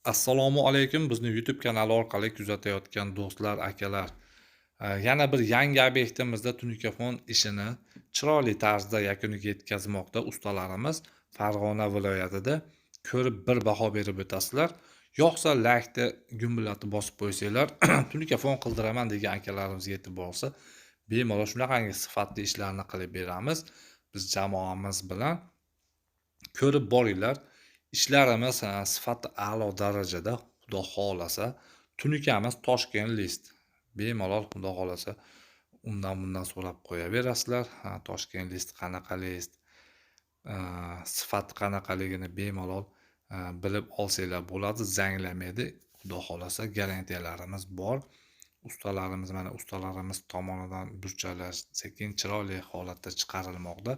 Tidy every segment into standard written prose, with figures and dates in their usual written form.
Assalomu alaykum. Bizni YouTube kanali orqali kuzatayotgan do'stlar, akalar. Yana bir yangi obyektimizda Tunikafon ishini chiroyli tarzda yakuniga yetkazmoqda ustalarimiz Farg'ona viloyatida. Ko'rib bir baho berib o'tasizlar. Yo'qsa laykni gumbillatib bosib qo'ysanglar, Tunikafon qildiraman degan akalarimizga yetib borsa, bemalol shunaqangi sifatli ishlarni qilib beramiz. Biz jamoamiz bilan ko'rib boringlar. İşlərimiz sifati a'lo darajada, xudo xolasa. Tunikamiz Toshkent list. Bemalol xudo xolasa undan bundan so'rab qo'yaverasizlar. Toshkent list qanaqa list, sifati qanaqaligini bemalol bilib olsanglar bo'ladi. Zanglamaydi. Xudo xolasa garantiyalarimiz bor. Ustalarimiz tomonidan burchalash sekin chiroyli holatda chiqarilmoqda.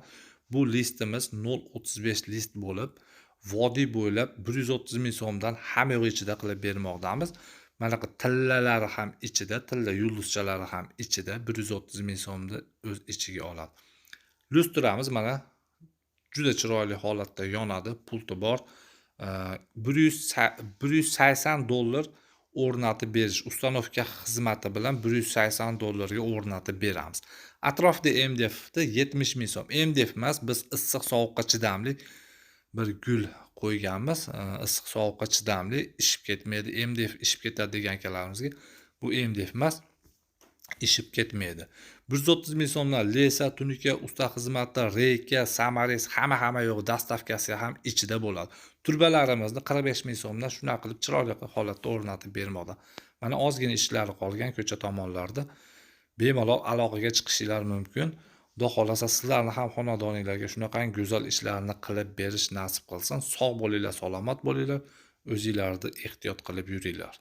Bu listimiz 0.35 list bo'lib, vodiy bo'ylab 130 ming so'mdan hamma yo'q ichida qilib bermoqdamiz. Mana bu tillalari ham ichida, tilla yulduzchalari ham ichida 130 ming so'mni o'z ichiga oladi. Lustramiz mana juda chiroyli holatda yonadi, pulti bor. $180 o'rnatib berish, ustanovka xizmati bilan $180 o'rnatib beramiz. Atrofda MDFda 70 ming so'm. MDF emas, biz issiq sovuqqa chidamli bir gul qo'yganmiz. Issiq sovuqqa chidamli, ishib ketmaydi. MDF ishib ketadi degan akalarimizga bu MDF emas, ishib ketmaydi. 130 ming so'mdan lesa, tunika, usta xizmati, reyka, samares, hamma yo'q, dastavkasi ham ichida bo'ladi. Turbalarimizni 45 ming so'mdan shunaqa qilib chiroyli holatda o'rnatib bermoqda. Mana ozgina ishlari qolgan ko'cha tomonlarda. Bemalol aloqaga chiqishinglar mumkin. Xudo xolasa sizlarni ham xonadoningizga shunaqangi go'zal ishlarni qilib berish nasib qilsin. Sog' bo'linglar, salomat bo'linglar. O'zingizlarni ehtiyot qilib yuringlar.